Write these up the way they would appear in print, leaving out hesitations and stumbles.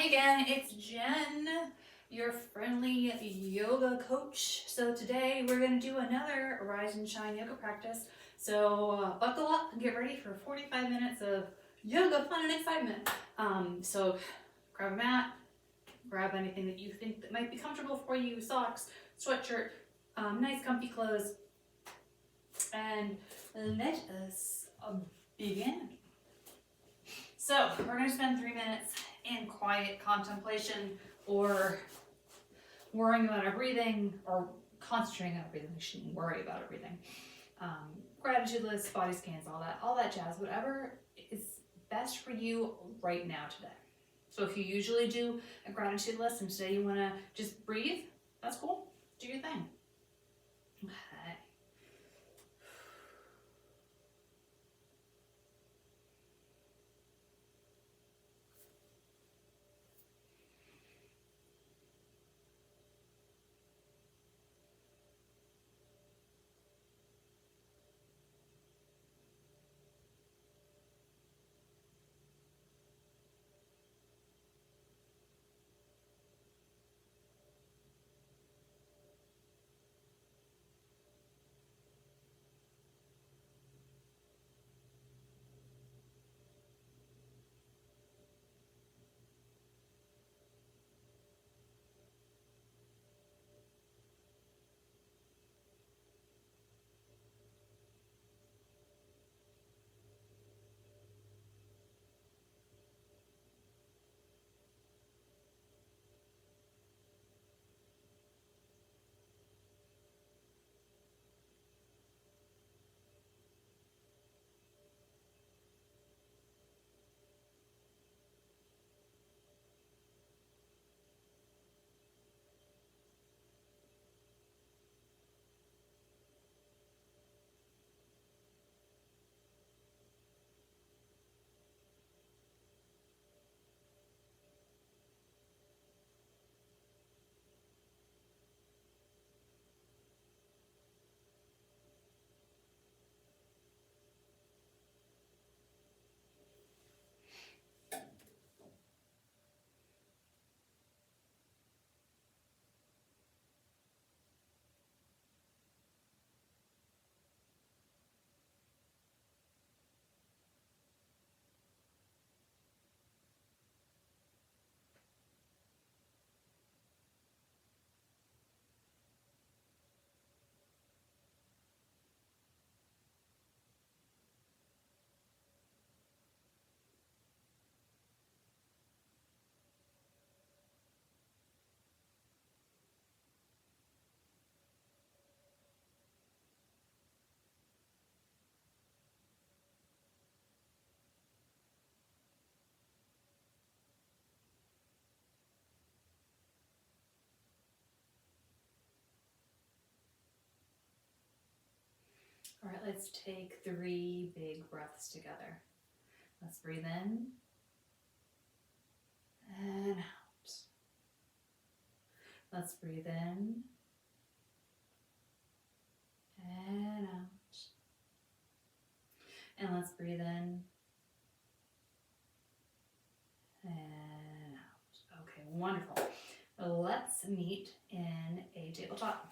Hey again, it's Jen, your friendly yoga coach. So today we're going to do another Rise and Shine yoga practice. So buckle up and get ready for 45 minutes of yoga fun and excitement. So grab a mat, grab anything that you think that might be comfortable for you, socks, sweatshirt, nice comfy clothes, and let us begin. So we're going to spend 3 minutes in quiet contemplation or worrying about our breathing or concentrating on our breathing. We shouldn't worry about our breathing. Gratitude lists, body scans, all that jazz, whatever is best for you right now today. So if you usually do a gratitude list and today you want to just breathe, that's cool. Do your thing. Okay. All right, let's take 3 big breaths together. Let's breathe in and out. Let's breathe in and out. And let's breathe in and out. Okay, wonderful. Let's meet in a tabletop.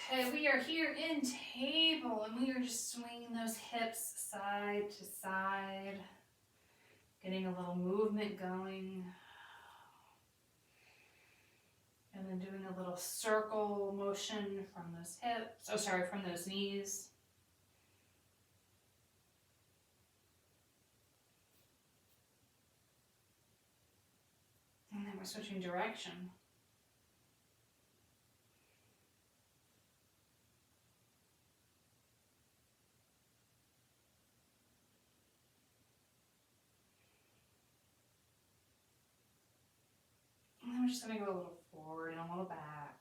Okay, we are here in table and we are just swinging those hips side to side, getting a little movement going. And then doing a little circle motion from those hips, from those knees. And then we're switching direction. And then we're just going to go a little forward and a little back.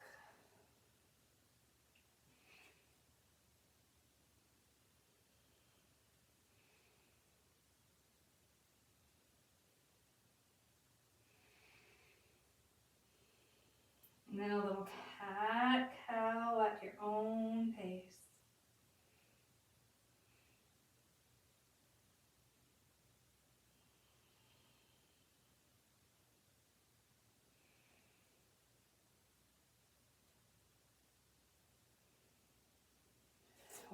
And then a little cat-cow at your own pace.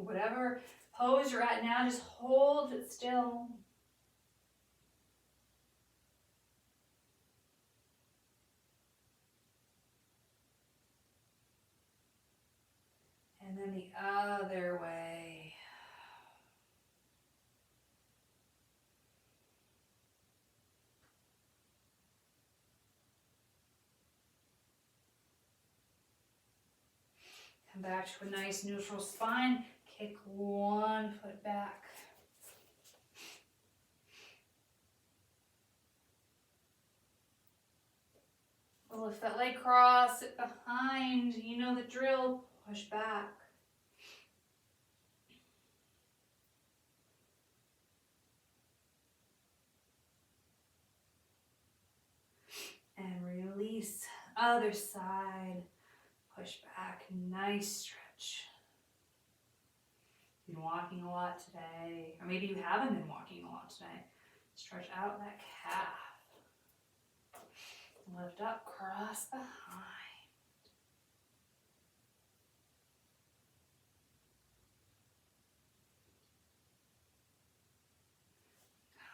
whatever pose you're at now, just hold it still. And then the other way. Come back to a nice neutral spine. Kick one foot back. Lift that leg cross, sit behind. You know the drill. Push back. And release. Other side. Push back. Nice stretch. Been walking a lot today, or maybe you haven't been walking a lot today. Stretch out that calf. Lift up, cross behind.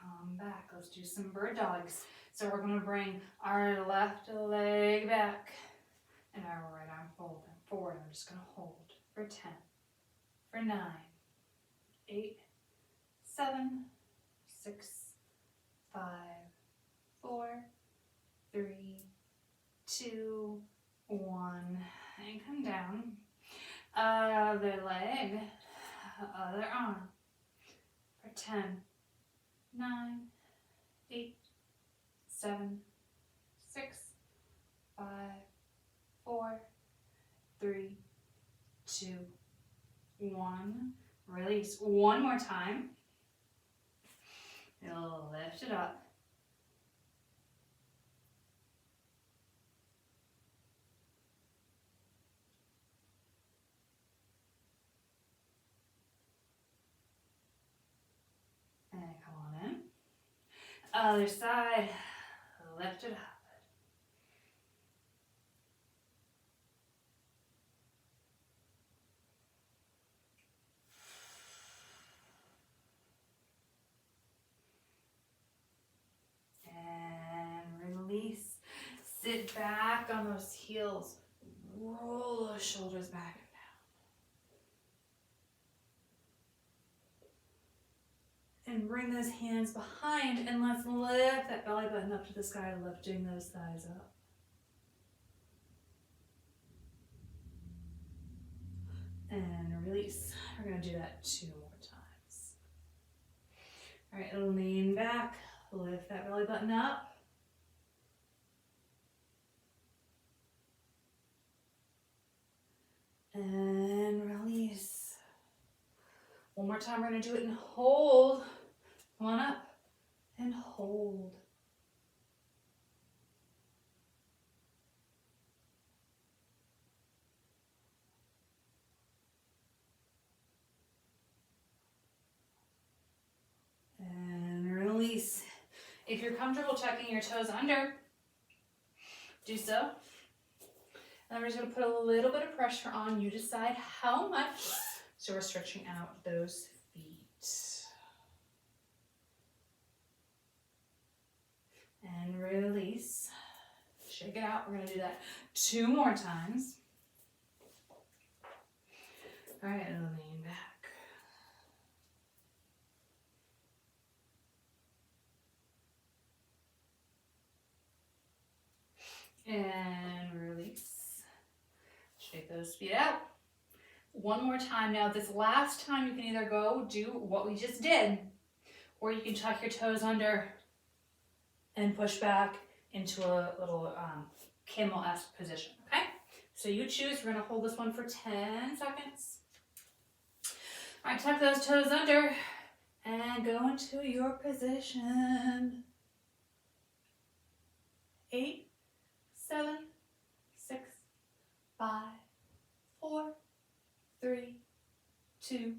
Come back. Let's do some bird dogs. So we're going to bring our left leg back and our right arm forward. I'm just going to hold for 10, for 9, 8, 7, 6, 5, 4, 3, 2, 1, and come down. Other leg, other arm, for 10, 9, 8, 7, 6, 5, 4, 3, 2, 1. Release one more time. You'll lift it up. And come on in. Other side, lift it up. Sit back on those heels. Roll those shoulders back and down. And bring those hands behind and let's lift that belly button up to the sky, lifting those thighs up. And release. We're going to do that 2 more times. All right, lean back. Lift that belly button up. And release. One more time, we're going to do it and hold. Come on up and hold. And release. If you're comfortable tucking your toes under, do so. And we're just going to put a little bit of pressure on. You decide how much. So we're stretching out those feet. And release. Shake it out. We're going to do that 2 more times. All right, lean back. And release. Shake those feet out. 1 more time. Now this last time you can either go do what we just did, or you can tuck your toes under and push back into a little camel-esque position, okay? So you choose. We're going to hold this one for 10 seconds. All right, tuck those toes under and go into your position. 8, 7, 6, 5, 4, 3, 2,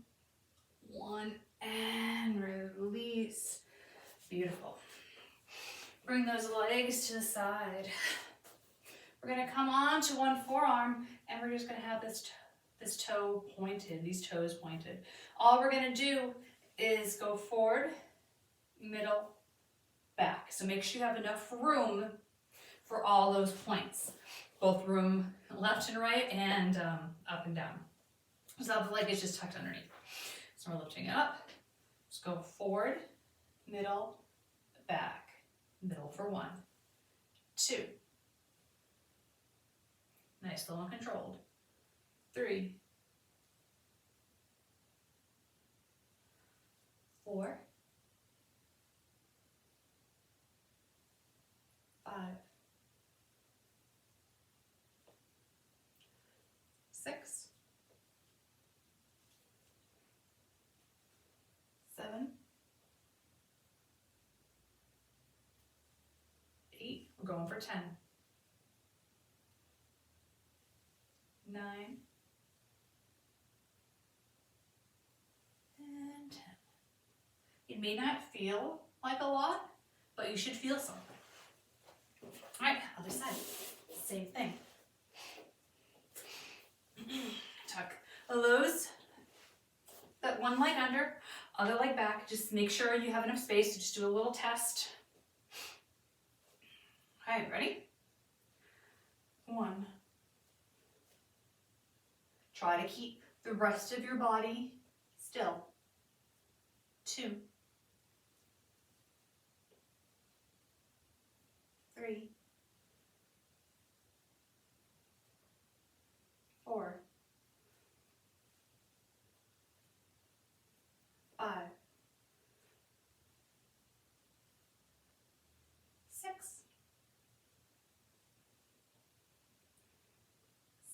1, and release. Beautiful. Bring those legs to the side. We're going to come on to one forearm, and we're just going to have this this toe pointed, these toes pointed. All we're gonna do is go forward, middle, back. So make sure you have enough room for all those points. Both room left and right and up and down. So the leg is just tucked underneath. So we're lifting it up. Just go forward, middle, back. Middle for 1, 2. Nice, slow and controlled. 3, 4, 5, 6, 7, 8. We're going for 10. 9, and 10. It may not feel like a lot, but you should feel something. All right, other side, same thing. Tuck those, that one leg under, other leg back. Just make sure you have enough space to just do a little test. All right, ready? 1. Try to keep the rest of your body still. 2, 3, 4, 5, 6,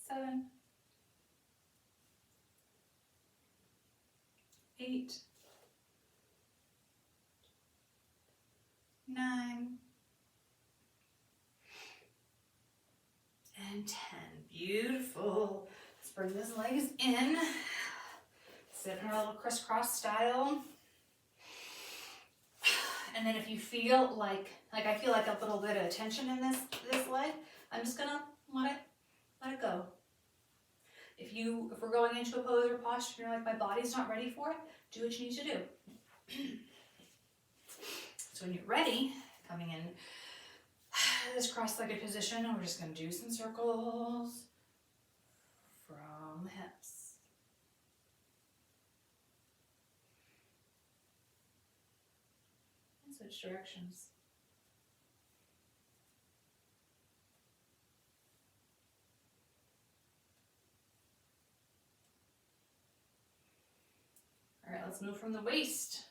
7, 8, 9, and 10. Beautiful. Let's bring those legs in. Sit in our little crisscross style. And then if you feel like I feel like a little bit of tension in this leg, I'm just gonna let it go. If we're going into a pose or posture and you're like, my body's not ready for it, do what you need to do. So when you're ready, coming in this cross-legged position, we're just going to do some circles from the hips. And switch directions. All right, let's move from the waist.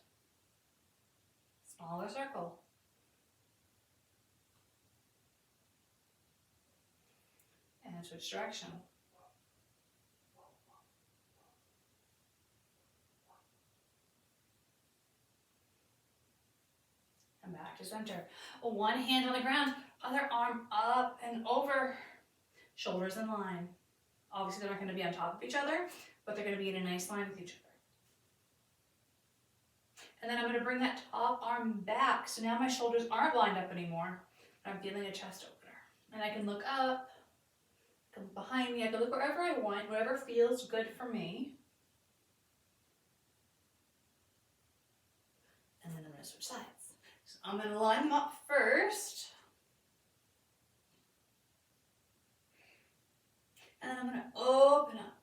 Smaller circle. And switch direction. And back to center. One hand on the ground, other arm up and over. Shoulders in line. Obviously, they're not going to be on top of each other, but they're going to be in a nice line with each other. And then I'm going to bring that top arm back. So now my shoulders aren't lined up anymore. I'm feeling a chest opener. And I can look up, I can look behind me, I can look wherever I want, whatever feels good for me. And then I'm going to switch sides. So I'm going to line them up first. And then I'm going to open up.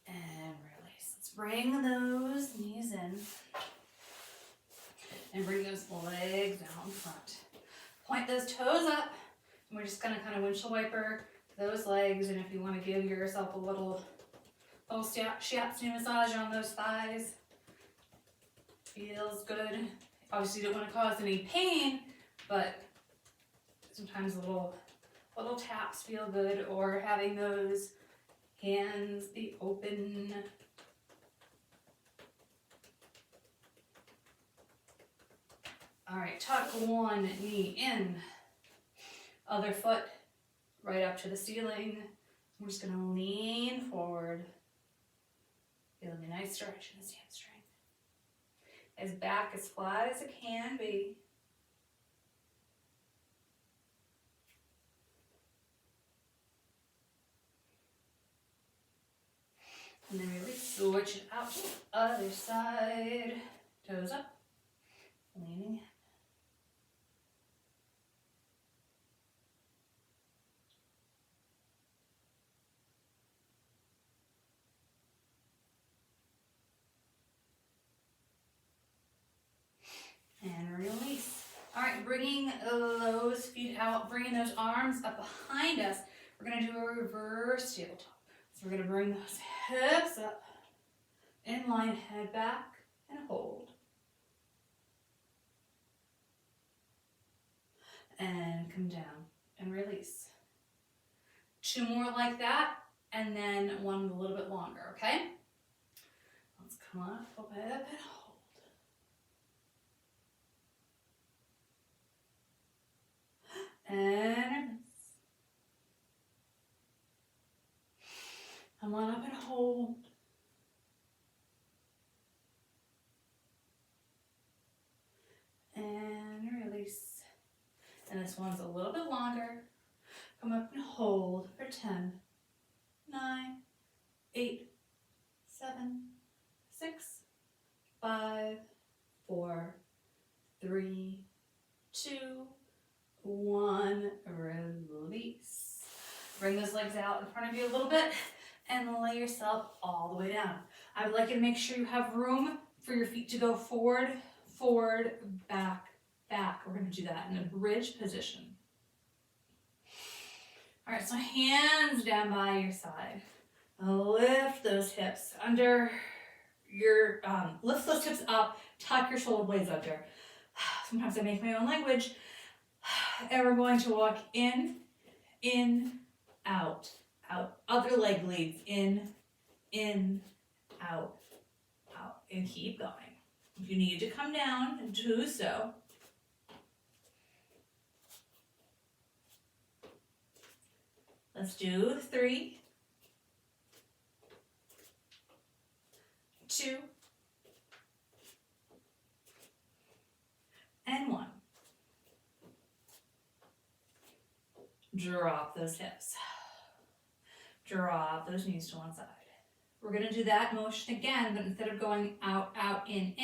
And release. Let's bring those knees in. And bring those legs down front. Point those toes up. And we're just going to kind of windshield wiper those legs. And if you want to give yourself a little shiatsu massage on those thighs, feels good. Obviously you don't want to cause any pain, but sometimes little taps feel good, or having those hands be open. All right, tuck one knee in, other foot right up to the ceiling. We're just gonna lean forward, feeling a nice stretch in this hamstring. His back as flat as it can be. And then really switch it out to the other side. Toes up, leaning in. And release. All right, bringing those feet out, bringing those arms up behind us. We're gonna do a reverse tabletop. So we're gonna bring those hips up, in line, head back, and hold. And come down and release. 2 more like that, and then one a little bit longer, okay? Let's come up, open it up, and hold. And release. Come on up and hold. And release. And this one's a little bit longer. Come up and hold for 10, 9, 8, 7, 6, 5, 4, 3, 2, 1. Release. Bring those legs out in front of you a little bit and lay yourself all the way down. I would like you to make sure you have room for your feet to go forward, forward, back, back. We're going to do that in a bridge position. All right, so hands down by your side. Lift those hips under your, lift those hips up, tuck your shoulder blades under. Sometimes I make my own language. And we're going to walk in, out, out. Other leg leads, in, out, out. And keep going. If you need to come down, do so. Let's do 3, 2, and 1. Drop those hips. Drop those knees to one side. We're going to do that motion again, but instead of going out, out, in,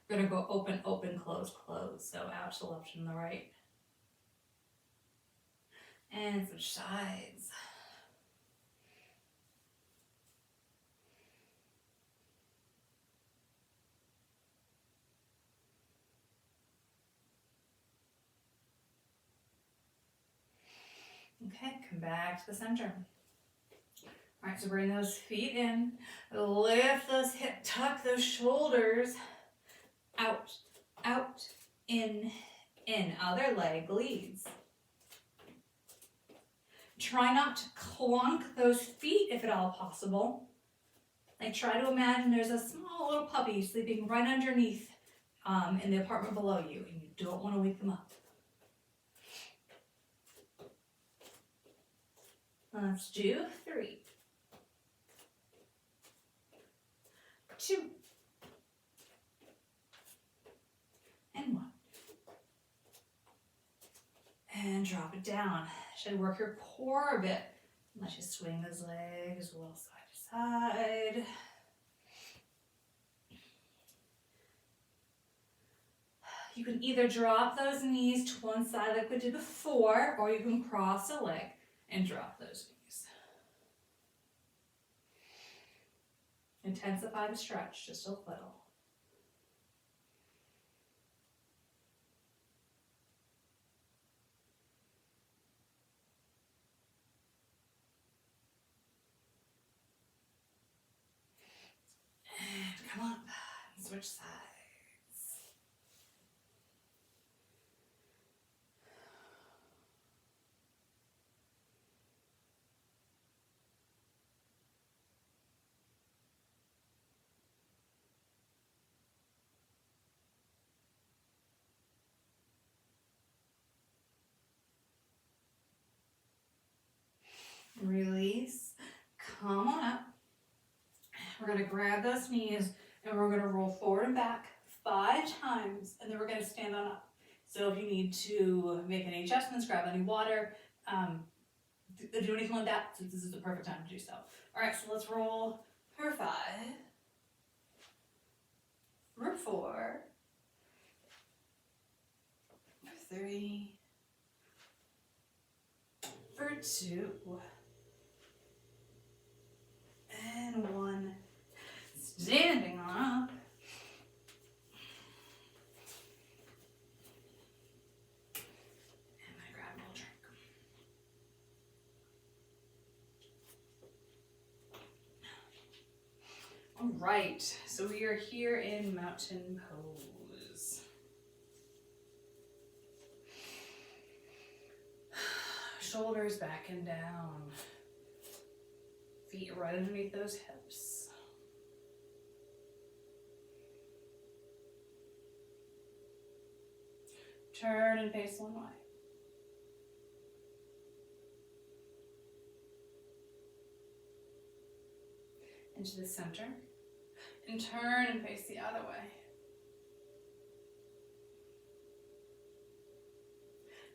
we're going to go open, open, close, close. So out to the left and the right. And switch sides. Okay, come back to the center. All right, so bring those feet in, lift those hips, tuck those shoulders, out, out, in. Other leg leads. Try not to clunk those feet if at all possible. Like try to imagine there's a small little puppy sleeping right underneath in the apartment below you, and you don't want to wake them up. Let's do 3, 2, and 1. And drop it down. Should work your core a bit. Let you swing those legs a little side to side. You can either drop those knees to one side like we did before, or you can cross a leg and drop those knees. Intensify the stretch just a little. And come up and switch sides. Release, come on up. We're going to grab those knees and we're going to roll forward and back, 5 times, and then we're gonna stand on up. So if you need to make any adjustments, grab any water, do anything like that, so this is the perfect time to do so. All right, so let's roll for 5, for 4, for 3, for 2, and 1. Standing on up. And I grab a little drink. All right, so we are here in mountain pose. Shoulders back and down. Feet right underneath those hips. Turn and face one way. Into the center. And turn and face the other way.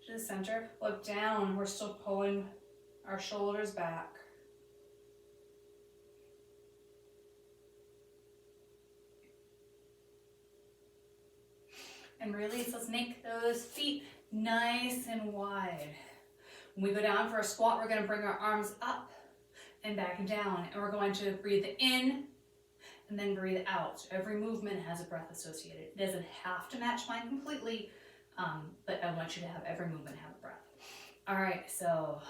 To the center. Look down. We're still pulling our shoulders back. And release. Let's make those feet nice and wide. When we go down for a squat, we're going to bring our arms up and back and down. And we're going to breathe in and then breathe out. So every movement has a breath associated. It doesn't have to match mine completely, but I want you to have every movement have a breath. All right, so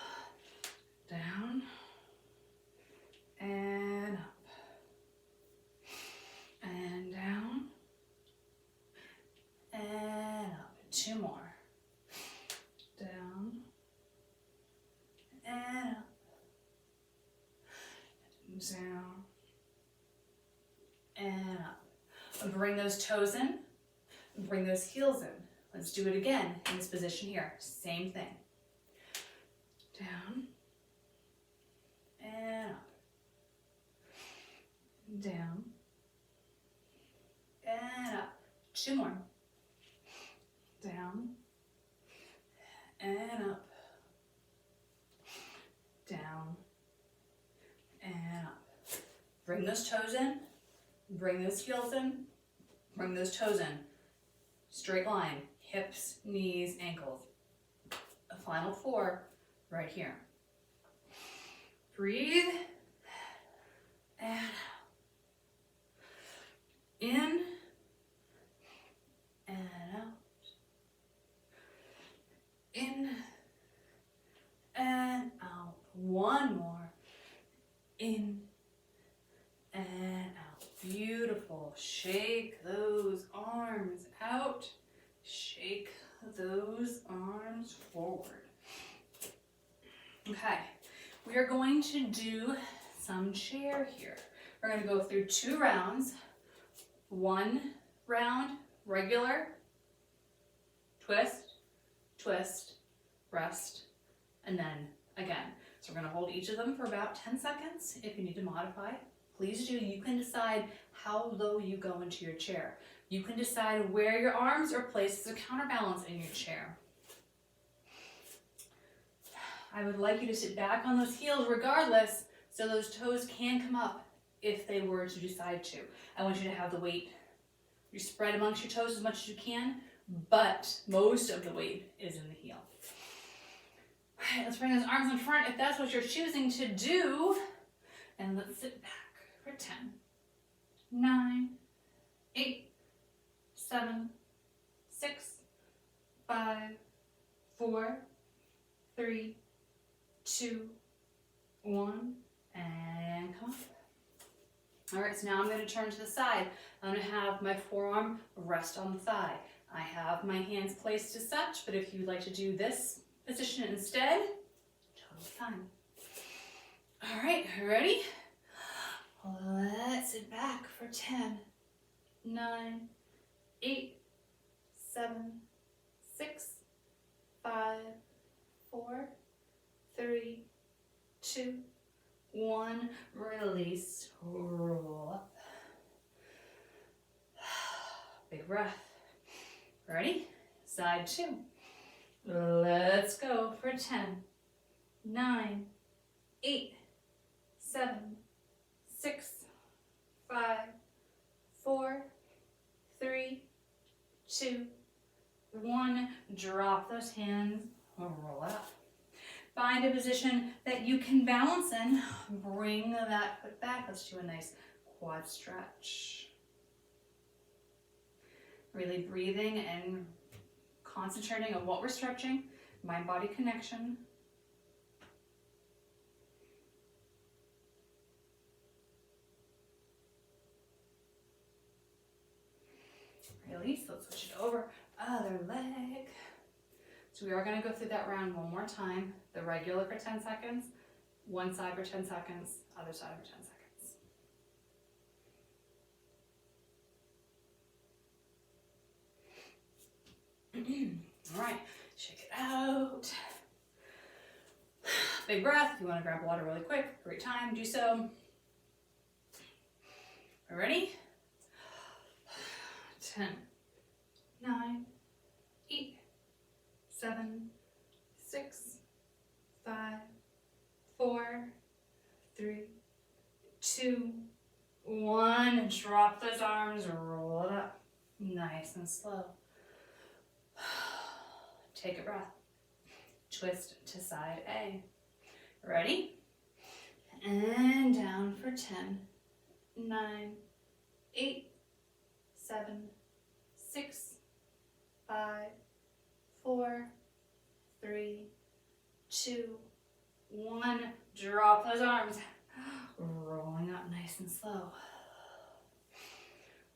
down and up and down and up. 2 more. Down and up. Down and up. And bring those toes in. Bring those heels in. Let's do it again in this position here. Same thing. Down and up. Down and up. 2 more. Down and up. Down and up. Bring those toes in. Bring those heels in. Bring those toes in. Straight line. Hips, knees, ankles. A final 4 right here. Breathe. And out. In. And out. In. And out. 1 more. In. And out. Beautiful. Shake those arms out. Shake those arms forward. Okay, we are going to do some chair here. We're going to go through 2 rounds. 1 round, regular, twist, twist, rest, and then again. So we're going to hold each of them for about 10 seconds. If you need to modify, please do. You can decide how low you go into your chair. You can decide where your arms are placed as a counterbalance in your chair. I would like you to sit back on those heels regardless, so those toes can come up if they were to decide to. I want you to have the weight. You spread amongst your toes as much as you can, but most of the weight is in the heel. All right, let's bring those arms in front if that's what you're choosing to do. And let's sit back for 10, 9, 8, 7, 6, 5, 4, 3, 2, 1, and come up. All right, so now I'm going to turn to the side. I'm going to have my forearm rest on the thigh. I have my hands placed as such, but if you'd like to do this position instead, totally fine. All right, ready? Let's sit back for 10, 9, 8, 7, 6, 5, 4, 3, 2, 1. Release, roll up. Big Big breath. Ready? Side 2. Let's go for 10, 9, 8, 7, 6, 5, 4, 3, 2, 1. Drop those hands, roll it up. Find a position that you can balance in. Bring that foot back. Let's do a nice quad stretch. Really breathing and concentrating on what we're stretching, mind-body connection. Release, let's switch it over. Other leg. So we are going to go through that round one more time. The regular for 10 seconds, one side for 10 seconds, other side for 10 seconds. All right, shake it out. Big breath. If you want to grab water really quick, great time, do so. Ready? 10, 9, 8, 7, 6, 5, 4, 3, 2, 1. Drop those arms, roll it up. Nice and slow. Take a breath. Twist to side A. Ready? And down for 10, 9, 8, 7, 6, 5, 4, 3, 2, 1. Drop those arms. Rolling up nice and slow.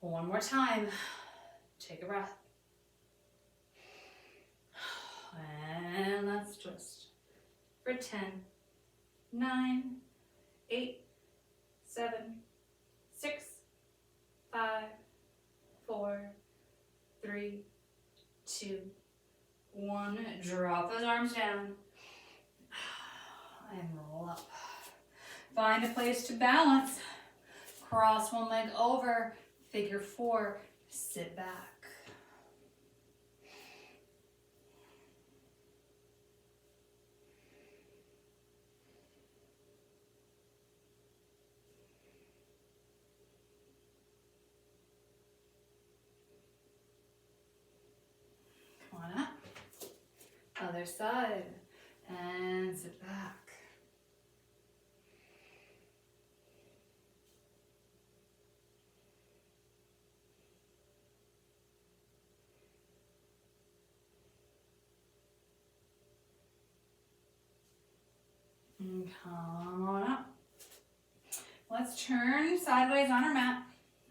One more time. Take a breath. And let's twist. For 10, 9, 8, 7, 6, 5, 4, 3, 2, 1. Drop those arms down. And roll up. Find a place to balance. Cross one leg over. Figure 4. Sit back. Come on up. Other side. And sit back. And come on up. Let's turn sideways on our mat.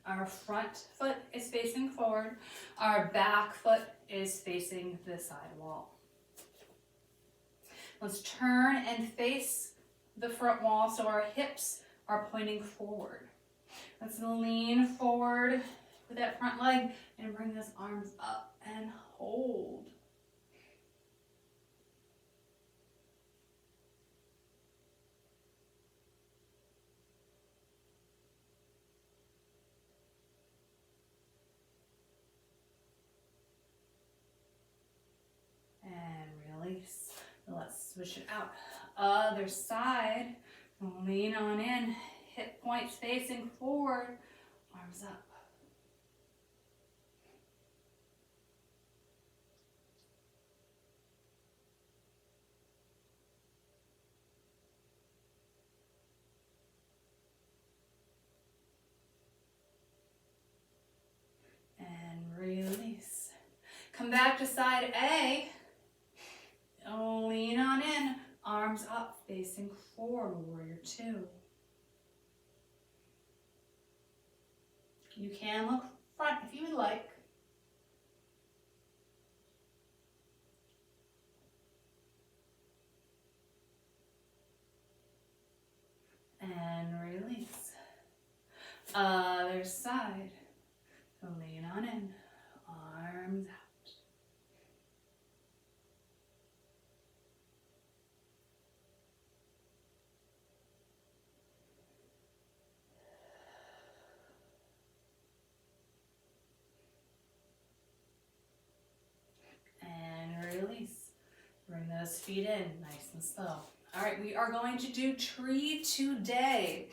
Our front foot is facing forward. Our back foot is facing the side wall. Let's turn and face the front wall so our hips are pointing forward. Let's lean forward with that front leg and bring those arms up and hold. And release. Let's switch it out. Other side. Lean on in. Hip points facing forward. Arms up. And release. Come back to side A. Lean on in. Arms up, facing forward, warrior 2. You can look front if you would like. And release. Other side. Lean on in. Arms out. those feet in, nice and slow. All right, we are going to do tree today.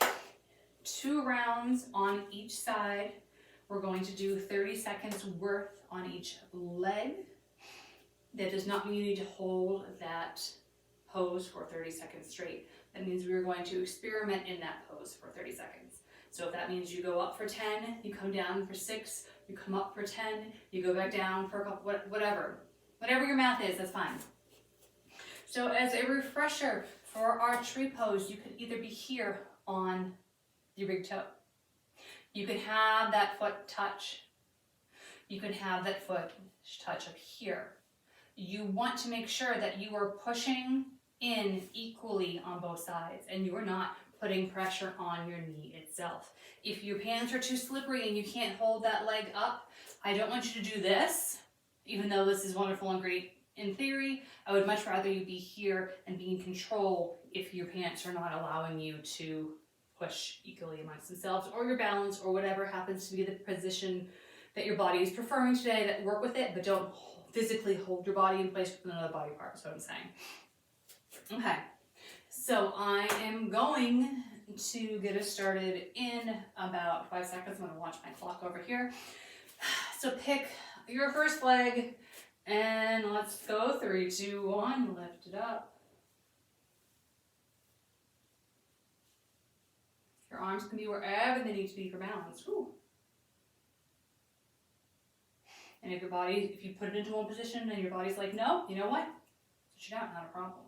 2 rounds on each side. We're going to do 30 seconds worth on each leg. That does not mean you need to hold that pose for 30 seconds straight. That means we're going to experiment in that pose for 30 seconds. So if that means you go up for 10, you come down for 6, you come up for 10, you go back down for a couple, whatever. Whatever your math is, that's fine. So as a refresher for our tree pose, you could either be here on your big toe. You could have that foot touch. You could have that foot touch up here. You want to make sure that you are pushing in equally on both sides and you are not putting pressure on your knee itself. If your pants are too slippery and you can't hold that leg up, I don't want you to do this, even though this is wonderful and great in theory. I would much rather you be here and be in control if your pants are not allowing you to push equally amongst themselves, or your balance, or whatever happens to be the position that your body is preferring today. That work with it, but don't physically hold your body in place with another body part, is what I'm saying. Okay, so I am going to get us started in about 5 seconds. I'm going to watch my clock over here. So pick your first leg, and let's go. 3, 2, 1, lift it up. Your arms can be wherever they need to be for balance. Whew. And if you put it into one position and your body's like, no, you know what? Switch it out, not a problem.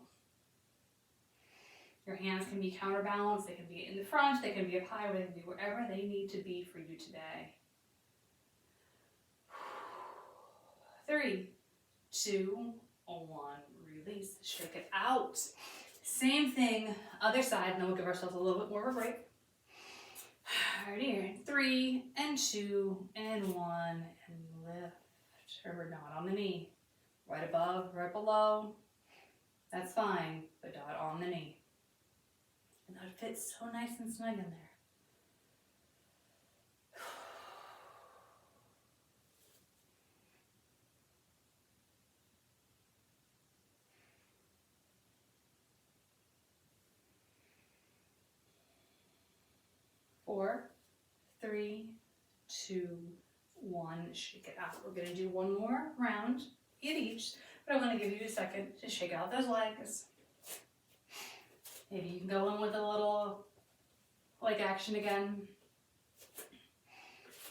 Your hands can be counterbalanced, they can be in the front, they can be up high, they can be wherever they need to be for you today. 3, 2, 1, release, shake it out. Same thing, other side, and then we'll give ourselves a little bit more of a break. Right here, 3 and 2 and 1, and lift. Remember, not on the knee. Right above, right below. That's fine, but not on the knee. And that fits so nice and snug in there. Four, 3, 2, 1, shake it out. We're gonna do one more round in each, but I'm gonna give you a second to shake out those legs. Maybe you can go in with a little leg action again.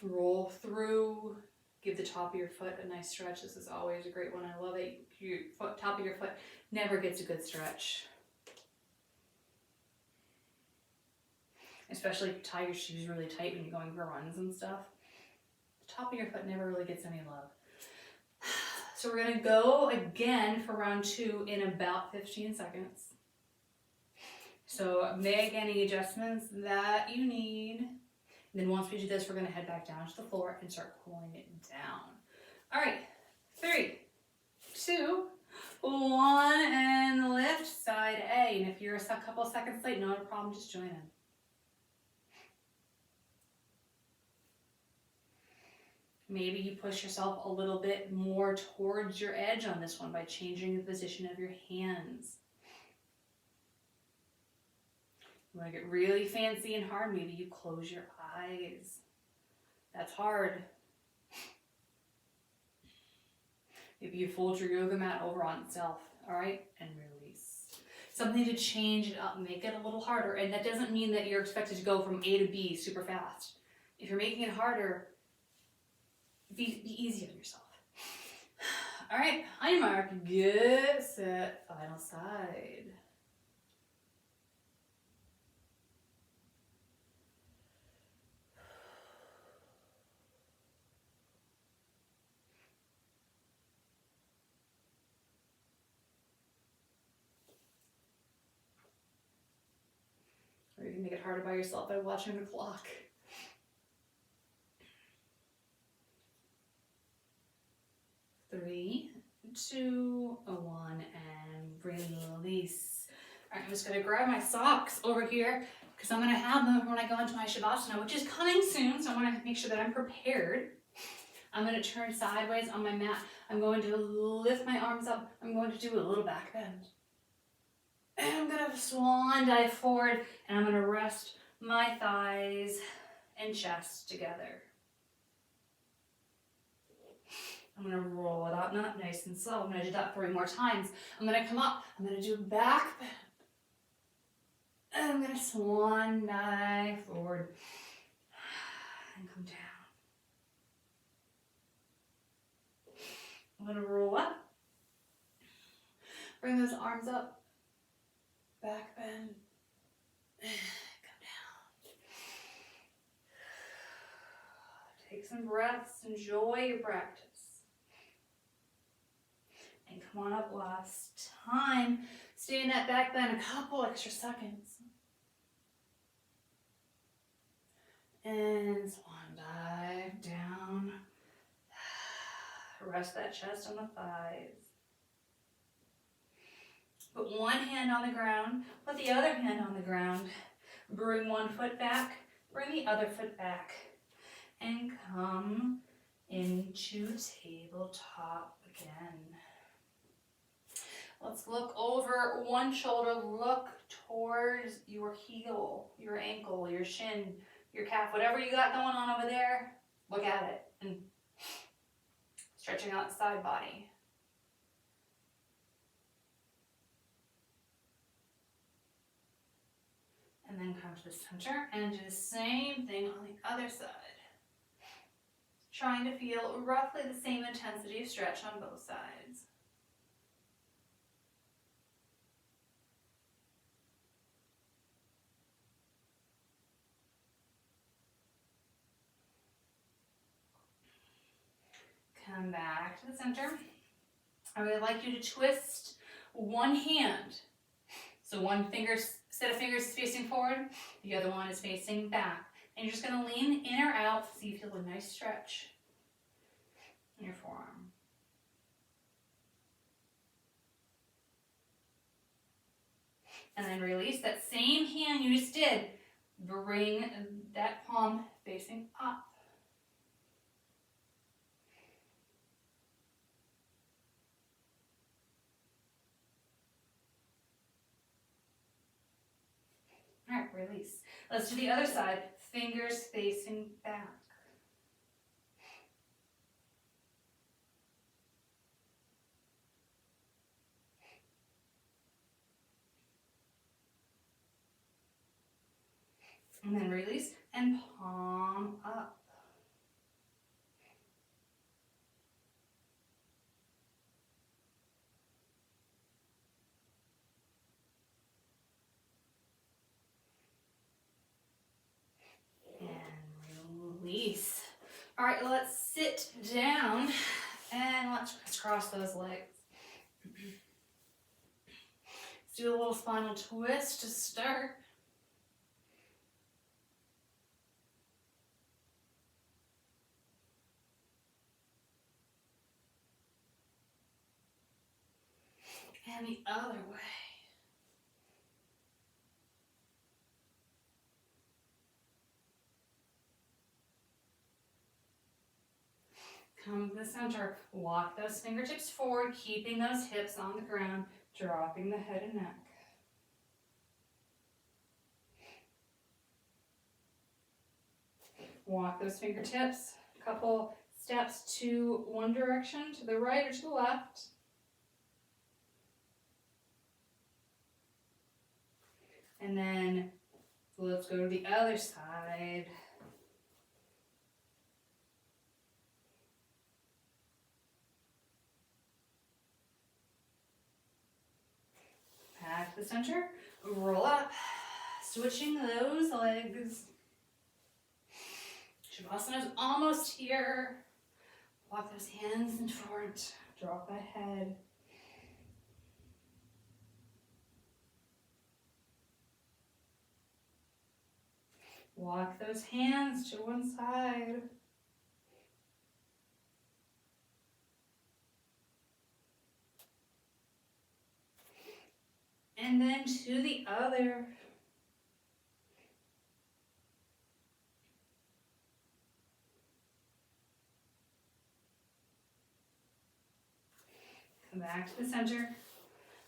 Roll through, give the top of your foot a nice stretch. This is always a great one, I love it. Your top of your foot never gets a good stretch. Especially if you tie your shoes really tight when you're going for runs and stuff. The top of your foot never really gets any love. So we're gonna go again for round 2 in about 15 seconds. So make any adjustments that you need. And then once we do this, we're gonna head back down to the floor and start cooling it down. All right, 3, 2, 1, and lift side A. And if you're a couple of seconds late, not a problem, just join in. Maybe you push yourself a little bit more towards your edge on this one by changing the position of your hands. You want to get really fancy and hard, maybe you close your eyes. That's hard. Maybe you fold your yoga mat over on itself, all right? And release. Something to change it up, make it a little harder. And that doesn't mean that you're expected to go from A to B super fast. If you're making it harder, be easy on yourself. All right, on your mark, get set, final side. Or you can make it harder by yourself by watching the clock. 3, 2, 1, and release. All right, I'm just gonna grab my socks over here because I'm gonna have them when I go into my Shavasana, which is coming soon, so I wanna make sure that I'm prepared. I'm going to turn sideways on my mat. I'm going to lift my arms up. I'm going to do a little back bend. And I'm going to swan dive forward, and I'm going to rest my thighs and chest together. I'm going to roll it up, not nice and slow. I'm going to do that 3 more times. I'm going to come up. I'm going to do a back bend. And I'm going to swan dive forward and come down. I'm going to roll up. Bring those arms up. Back bend. Come down. Take some breaths. Enjoy your practice. And come on up last time. Stay in that back bend a couple extra seconds. And swan dive down. Rest that chest on the thighs. Put one hand on the ground. Put the other hand on the ground. Bring one foot back. Bring the other foot back. And come into tabletop again. Let's look over one shoulder. Look towards your heel, your ankle, your shin, your calf, whatever you got going on over there. Look at it and stretching out the side body. And then come to the center and do the same thing on the other side. Trying to feel roughly the same intensity of stretch on both sides. Come back to the center. I would like you to twist one hand. So one set of fingers is facing forward, the other one is facing back. And you're just going to lean in or out so you feel a nice stretch in your forearm. And then release that same hand you just did. Bring that palm facing up. All right, release. Let's do the other side. Fingers facing back. And then release and palm up. Release. All right, let's sit down and let's crisscross those legs. Let's do a little spinal twist to start. And the other way. Come to the center. Walk those fingertips forward, keeping those hips on the ground, dropping the head and neck. Walk those fingertips a couple steps to one direction, to the right or to the left. And then let's go to the other side. Back to the center, roll up, switching those legs. Shavasana is almost here. Walk those hands in front, drop the head. Walk those hands to one side. And then to the other. back to the center,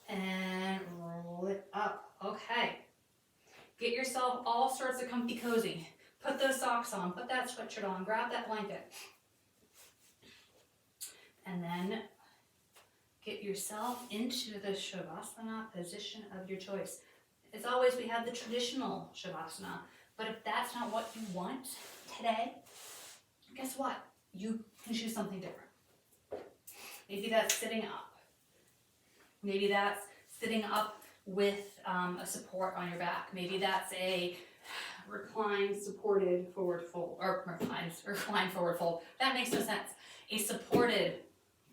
and roll it up. Okay. Get yourself all sorts of comfy cozy. Put those socks on, put that sweatshirt on, grab that blanket. And then get yourself into the Shavasana position of your choice. As always, we have the traditional Shavasana, but if that's not what you want today, guess what? You can choose something different. Maybe that's sitting up. Maybe that's sitting up with a support on your back. Maybe that's a reclined, supported forward fold, or reclined forward fold. That makes no sense. A supported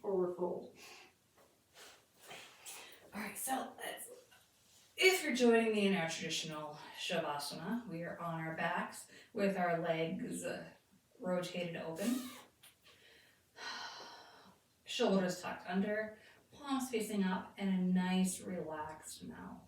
forward fold. All right, so if you're joining me in our traditional Shavasana, we are on our backs with our legs rotated open. Shoulders tucked under, palms facing up, and a nice relaxed mouth.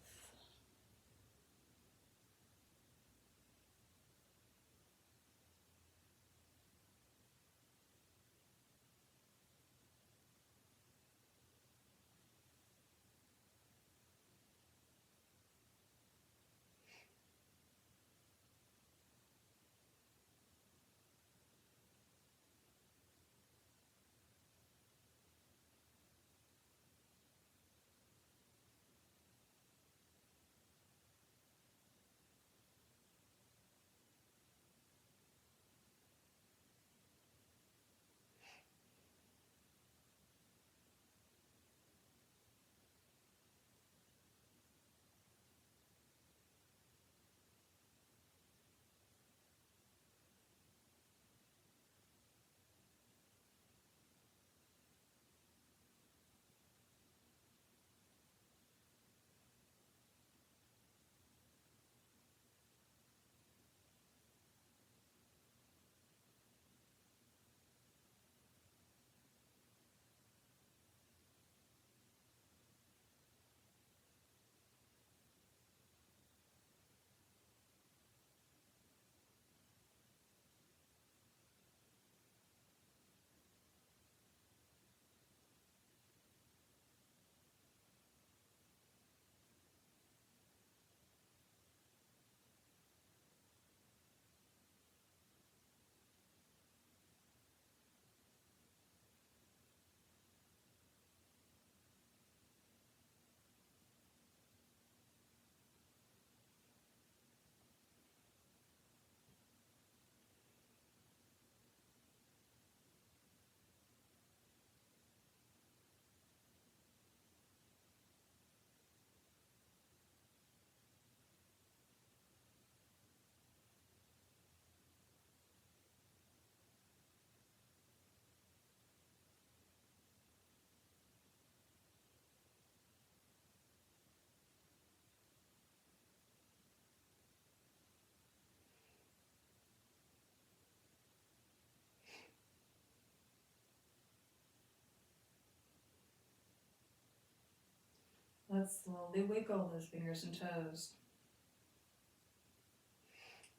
Let's slowly wiggle those fingers and toes.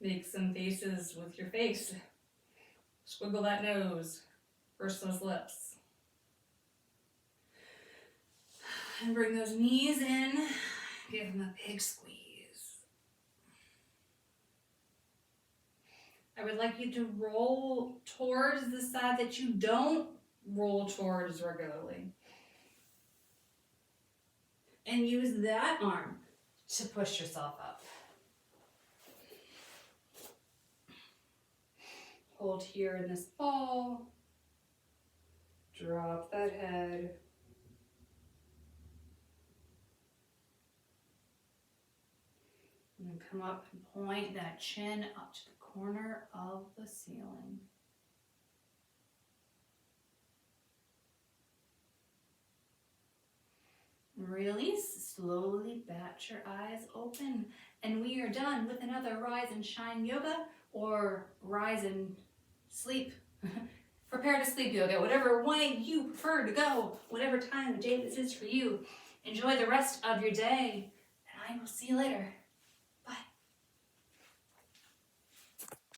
Make some faces with your face. Squiggle that nose. Purse those lips. And bring those knees in. Give them a big squeeze. I would like you to roll towards the side that you don't roll towards regularly. And use that arm to push yourself up. Hold here in this ball. Drop that head. And then come up and point that chin up to the corner of the ceiling. Release, slowly bat your eyes open. And we are done with another Rise and Shine Yoga, or Rise and Sleep. Prepare to sleep yoga, whatever way you prefer to go, whatever time of day this is for you. Enjoy the rest of your day, and I will see you later.